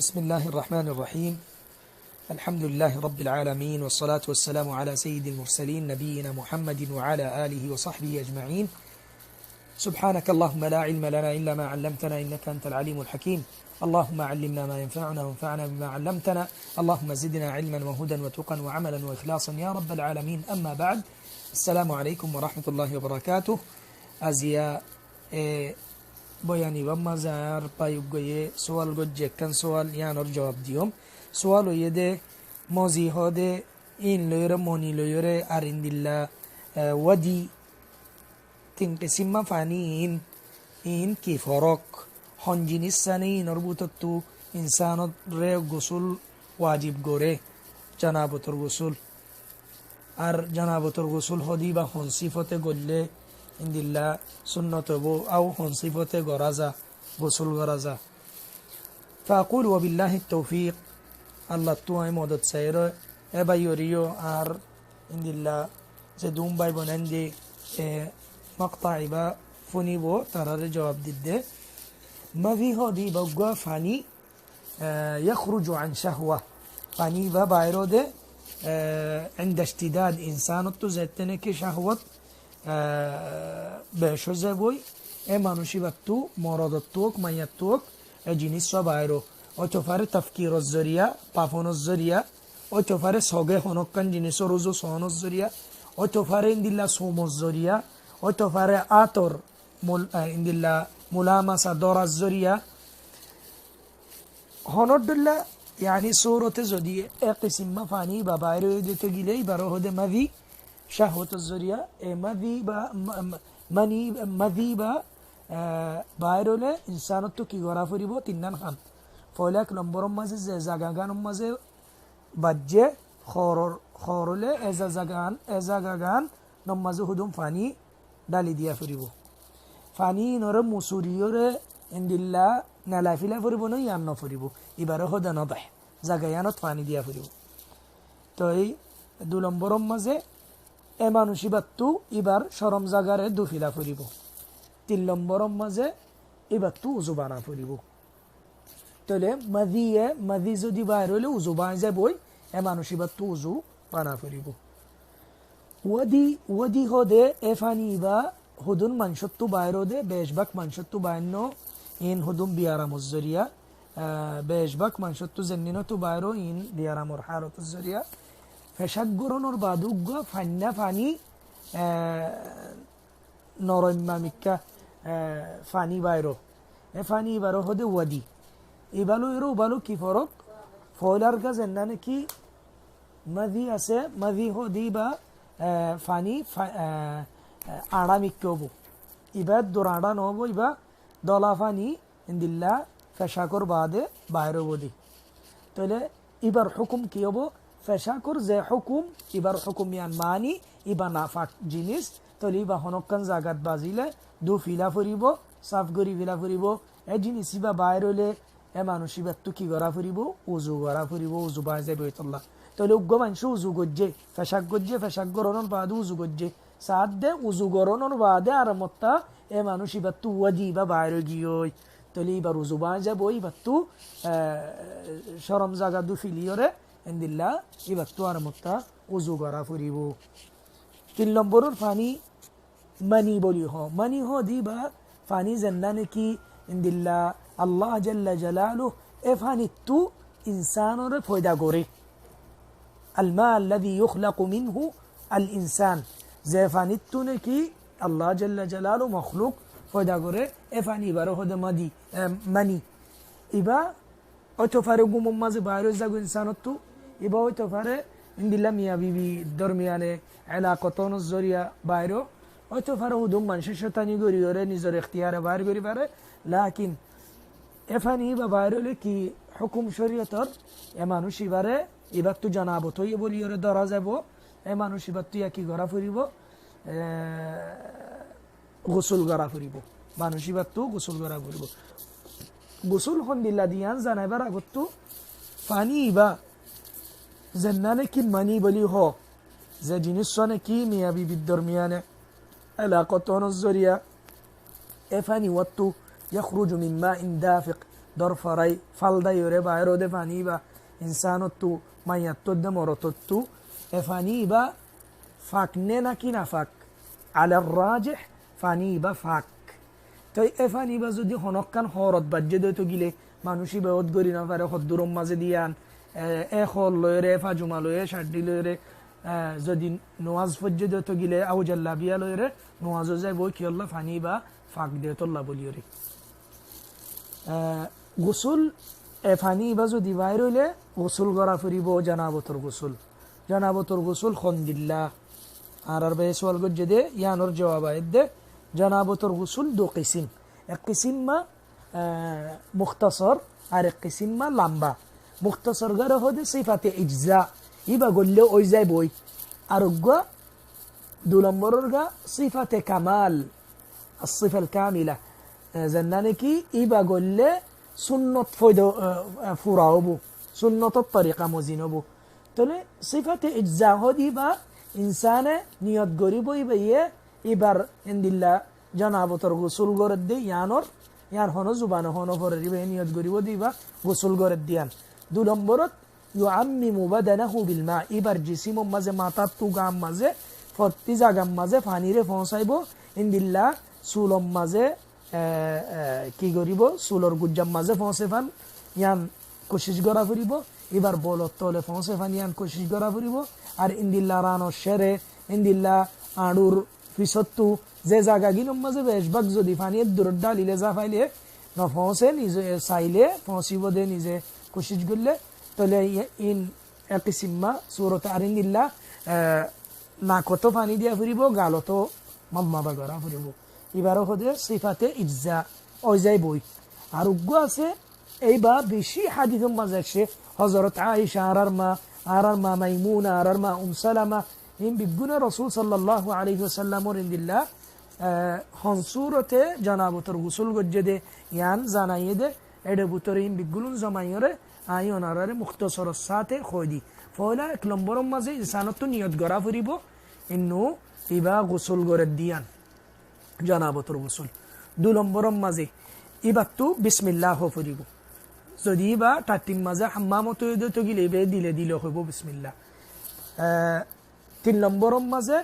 بسم الله الرحمن الرحيم. الحمد لله رب العالمين والصلاة والسلام على سيد المرسلين نبينا محمد وعلى آله وصحبه أجمعين. سبحانك اللهم لا علم لنا إلا ما علمتنا إنك أنت العليم الحكيم. اللهم علمنا ما ينفعنا وانفعنا بما علمتنا. اللهم زدنا علما وهدى وتقا وعملا وإخلاصا يا رب العالمين. أما بعد، السلام عليكم ورحمة الله وبركاته. أزياء بياني بمزار بايوغي سوال گوجه كان سوال يانور جواب ديوم سوالو يده موزي هده إن ليره موني ليره أرند الله ودي تنقسم فانين إن كيفورك هنجين السنة نربطتو إنسان ري غسل واجب غوري جنابة الغسل جنابة الغسل هدي با هن صفته قله إن الله سنة بو أو هن صفته غرزة غسل غرزة. فأقول وبالله التوفيق. الله توي مودت سيره أبا يوريو إن الله زدوم باي بنندي مقطع با فني بو ترى جواب ضده ما في هذه بقى فاني يخرج عن شهوة فاني بايرو ده عند اشتداد إنسان تزتنه كشهوة بشو زبوي اما نشيبتو مرادتوك ميتوك جنس بايرو او تفار تفكير الزريا بافون الزريا او تفار سوغه هنوكن جنس روزو سون الزريا او تفار اندلا سوم الزريا او تفار آتور اندلا ملامسة دور الزريا هنودلا يعني صورة زدي اقسم مفاني بابايرو دي تجيلي بروه ده مذي شهوة الزريا مذي با بايرولة إنسانتو كي غرافوري بو تنان خان فولك نمبرم مزه زغاغان مزه بجه خورولة ازغاغان نمزه هدوم فاني دالي ديا فريبو فاني نور مسوريوره اندلا نلافيلا فريبو نو يانو فريبو يبره هدا نضح زغايانت فاني ديا فريبو توي دولمبرم مزه এমানুষিবাত্তু এবার শরম জাগারে দুফিলা ফুরিব 3 নম্বরম মাঝে এবাত্তু উজু বানা ফুরিব তাহলে মাদি যদি বাইর হইলে উজু বানা যাবই এমানুষিবাত্তু উজু বানা ফুরিব ওয়াদি হদে এফানি বা হুদুন মানসত্তু বাইর হদে বেশবাক মানসত্তু বাইন্ন ইন হুদুম বিয়ারামুজ জরিয়া বেশবাক মানসত্তু জেন্নিনতু বাইর ইন বিয়ারামুর হারতুজ জরিয়া ফেশাগরণর বাদুগ ফান্না ফানি নরমামিকা ফানি বাইরো ফানি বাইরো হদে ওয়াদি ইবালু ইরো বালু কি ফরক ফলার গা জান্নানে কি মাদি আছে মাদি হদি বা ফানি আড়ামিকবো ইবা দোরাডা নবো ইবা দলা ফানি ইন্দিল্লা ফেশাকর বাদে বাইরো বদি তাহলে ইবার হুকুম কি হবো ফেশাকর যে হুকুম ইবার হুকুম ইয়ান মানি ইবা নাফাক জিনিস তলি ইবা হনকান জাগাত বাজিলে দু ফিলা ফুরিব সাফ গরি ফিলা ফুরিব এ জিনিস ইবা বাইর হলে এ মানুষ ইবা তু কি গরা ফুরিব উজু গরা ফুরিব উজু বাজে বইতল্লাহ তলে উগ্গ মানুষ উজু গজ্জে ফেশাক গরনন বাদু উজু গজ্জে সাদ দে উজু গরনন বাদে আর মত্তা এ মানুষ ইবা তু ওয়াজি বা বাইর গিয়ই তলি ইবা উজু বাজে বই ইবা তু শরম জাগা দু ফিলিয়রে ইন্দিল্লা ইবাত্তু আর মুত্তা উজু গরা ফুরিব 3 নম্বরের ফানি মানি বলি মানি দিবা ফানি জান্নানে কি ইন্দিল্লা আল্লাহ জাল্লা জালালু এ ফানি তু ইনসানরে ফয়দা করে আলমা الذي يخلق منه الانسان যে ফানি তু নাকি আল্লাহ জাল্লা জালালু মখলুক ফয়দা করে এ ফানি বারো হদে মানি ইবা অটো ফারে গুম মাঝে বাইরে যাগো ইনসানতু ইবা হইতে পারে ইন্দিল্লা মিয়া বিবি দরমিয়ানে এলাকতন জরিয়া বাইরো হইতে পারে হুদুম মানুষের শতানি গরি ওরে নিজের ইখতিয়ারে বাইর করি পারে লাকিন এফানি বা বাইরলে কি হুকুম শরীয়তর এ মানুষ ইবারে ইবার তু জানাবো তো বলি ওরে ধরা যাব এ মানুষ ইবার তুই কি গড়া ফুরিব গোসল গড়া ফুরিব মানুষ ইবার তু গোসল গড়া ফুরিব গোসল হন্দিল্লা দিয়ান জানাইবার আগতো ফানি ইবা زنانه کی منی بلی هو زه جنسانه کی میا بی بالدرمیانه علاقتون الزرية افاني واتو يخرج من ماء دافق দর ফরাই ফালদাই ওরে বাইরো দে পানি বা ইনসানত্তু মাইয়াত্তদ্দে মরতত্তু এ পানি বা ফাঁক নে নাকি না ফাঁক আলার রাজেহ ফানি বা ফাঁক তো এ ফানি বা যদি হনকান হরত বাজ্যে দইতো গিলে মানুষই বেহত গরি না পারে হদ্দুরম মাঝে দিয়ান এ হল লয়রে ফাজুমা লয়ে শাড্ডি লয়রে যদি নোয়াজ ফজ্জে দইতো গিলে আউজাল্লা বিয়া লয়রে নোয়াজও যায় বই কি আল্লাহ ফানি বা ফাঁক দিয়ে তোল্লা বলিওরে গোসল এ ফানি বা যদি বাইর হইলে গোসল করা ফুরিব জানাবতর গোসল খন্দিল্লা আর সোয়াল গজ্জে দে ইয়ানোর জবাব দে জানাবতর গোসল দো কিসিম এক কিসিম মা মুখতাসর আর এক কিসিম মা লম্বা মুখতাসর গর হদে সিফাতে ইজজা ইবা গল্লে ওই যায় বই আর দু নম্বরের গা সিফাতে কামাল الصفة الكاملة زناني كي إبا قول سنة فراوبو سنة الطريقة مزينوبو تولي صفة إجزاء هدي با إنسان نيات قريبو إبا إبار عند الله جنابو تر غسول غرد دي يانور يان هونو زبانو هونو فرر إبا نيات قريبو دي با غسول غرد ديان دو لمبرت يعمم بدنه بالماء إبار جسيم مزي ماتاتو غام مزي فتيزا غام مزي فانيري فونسايبو عند الله চুলম মাঝে কি করিব চুলর গুজ্জাম মাঝে ফসে ফান ইয়ান কোশিশ করা ফুরিব এবার বলত তলে ফসে ফান ইয়ান কোশিশ করা ফুরিব আর ইন্দিল্লা রানো শেরে ইন্দিল্লা আড়ুর ফিসত্তু যে জায়গা গিনম মাঝে বেশভাগ যদি ফানিয়ে দূর ডালিলে যা ফাইলে না ফসে নিজে চাইলে ফসিব দে নিজে কোশিশ করলে তলে ইন একিসিম্মা সুরত আর ইন্দিল্লা নাকতো ফানি দিয়া ফুরিব গালতো মাম্মা বা করা ফুরিব এবারও হতে সিফাতে ইজ্জা ওই যাই বই আর উগ্র আছে এইবার বেশি হাদিসের মাঝে আসে হযরত আয়েশা আর মা মাইমুনা আর মা সালামা ইন বিগুনা রাসূল সাল্লাল্লাহু আলাইহি ওয়াসাল্লামর ইনদিল্লাহ হনসুরতে জানাবতর গোসল গজ্জে দে ইয়ান জানাইয়ে দে এডে বুতরে ইন বিগুলুন জমাইরে আইনারে মুখতাসরের সাথে খয়দি ফয়লা এক নম্বরের মাঝে ইনসানত নিয়ত গরা ফুরিব ইন্নু ইবা গোসল গরে দিয়ান জানাবতর গোসল দু নম্বরের মাঝে ইবাত্তু বিসমিল্লাহ ফুরিব যদি বা টাটিম মাঝে হাম্মামত তো গিলে বে দিলে হইব বিসমিল্লাহ তিন নম্বরের মাঝে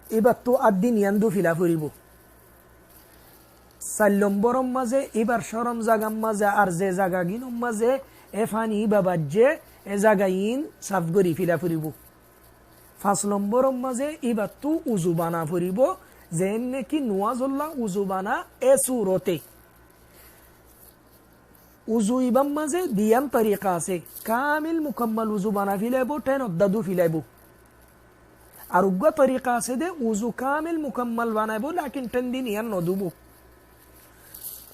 ইবাত্তু আদ্দিন ইয়ান্দু ফিলা ফুরিব চার নম্বরের মাঝে এবার সরম জাগাম মাঝে আর যে জাগা গিনম মাঝে এফানি বাবাজ্জে এ জাগা ইন সাফ গরি ফিলা ফুরিব পাঁচ নম্বরের মাঝে ইবাত্তু উজু বানা ফুরিব যেন নাকি নোয়াজুল্লাহ উজু বানা এ সুরতে উজু ইবাম মাঝে দিয়াম তরিকা আছে কামিল মুকম্মল উজু বানা ফিলাইব টেন অদ্দাদু ফিলাইব আর উগ্র তরিকা আছে দে উজু কামিল মুকম্মল বানাইব লাকিন টেন দিন ইয়ান নদুব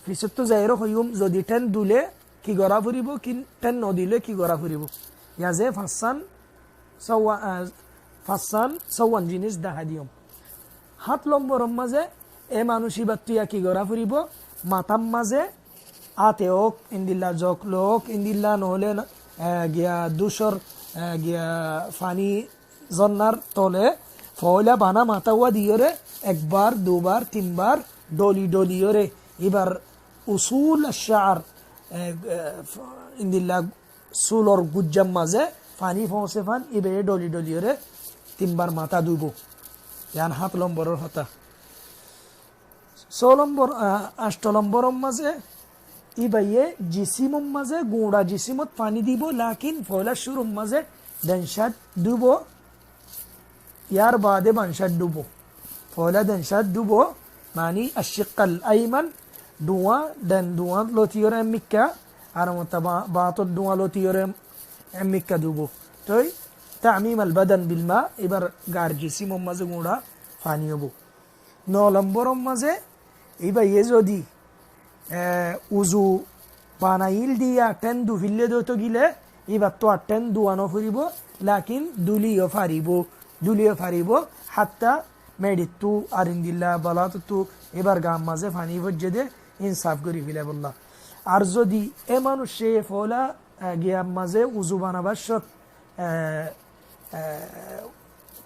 পিছত তো যাইরো হইম যদি টেন দুলে কি গড়া ফুরিব কি টেন নদিলে কি গড়া ফুরিব ইয়াজে ফাসান সওয়ান জিনিস দেখা দিয়ম হাত লম্বরম মাঝে এ মানুষই বাত্তুয়া কি গড়া ফুরিব মাতাম মাঝে আতে ওক ইন্দিল্লা জক লোক ইন্দিল্লা নহলে গিয়া দুশর গিয়া ফানি জন্নার তলে ফয়লা বানা মাতাওয়া দিয়রে একবার দুবার তিনবার ডলিয়রে এবার উসুল শার ইন্দিল্লা সুলর গুজ্জাম মাঝে ফানি ফসে ফান এবে ডলিয়রে তিনবার মাথা দুব ইয়ান হাত লম্বরের হতা 6 নম্বর 8 নম্বরের মাঝে ইবাইয়ে জিসিমম মাঝে গুঁড়া জিসিমত পানি দিব লাকিন ফয়লা শুরুর মাঝে দনশাত দুব ইয়ার বাদে বানশাত দুব ফয়লা দনশাত দুব মানে আশিকাল আইমান দুয়া লতিয়রে মিক্কা আর মতবা বাত দুয়া লতিয়রে মিক্কা দুব তোই تعميم البدن بالماء إبر غار جسم مزه غوڑا فاني بو 9 নম্বর মাঝে ইবা যদি উজু বানাইল দিয়া টেন দু ফিলে দতো গিলে ইবা তো টেন দুয়ানো ফুরিব লাকিন দুলিও ফারিব হাত্তা মেডিতু আরিন্দিল্লাহ বালাতু এবার গাম মাঝে ফানি ভজ্জে দে ইনসাফ করি ফিলে বললা আর যদি এ মানুষে ফলা গিয়া মাঝে উজু বানাবার সত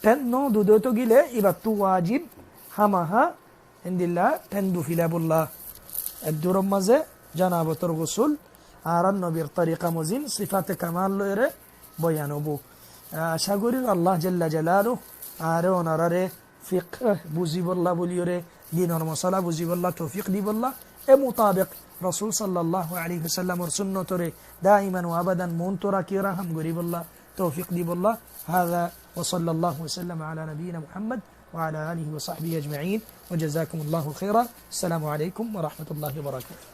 টেন নো দুধ তো গিলে এবার তু ওয়াজিব হামাহা ইন্দিল্লা টেন দু ফিলা বললা এক দূরম মাঝে জানাবতর গোসল আর নবীর তরিকা মজিন সিফাতে কামাল লয়েরে বয়ানবো আশা করি আল্লাহ জাল্লা জালালু আর ওনারে ফিকহ বুঝিবল্লা বলিওরে দিনর মশলা বুঝিবল্লা তৌফিক দিবল্লা এ মোতাবেক রসুল সাল্লাল্লাহু আলাইহি ওয়াসাল্লামর সুন্নতরে দাইমান ওয়া আবাদান মন তোরা কি রাহম গরিবল্লা তৌফিক দিবল্লা হাযা ওয়া সাল্লাল্লাহু ওয়াসাল্লাম আলা নবিয়িনা মুহাম্মদ وعلى آله وصحبه أجمعين وجزاكم الله خيرا السلام عليكم ورحمة الله وبركاته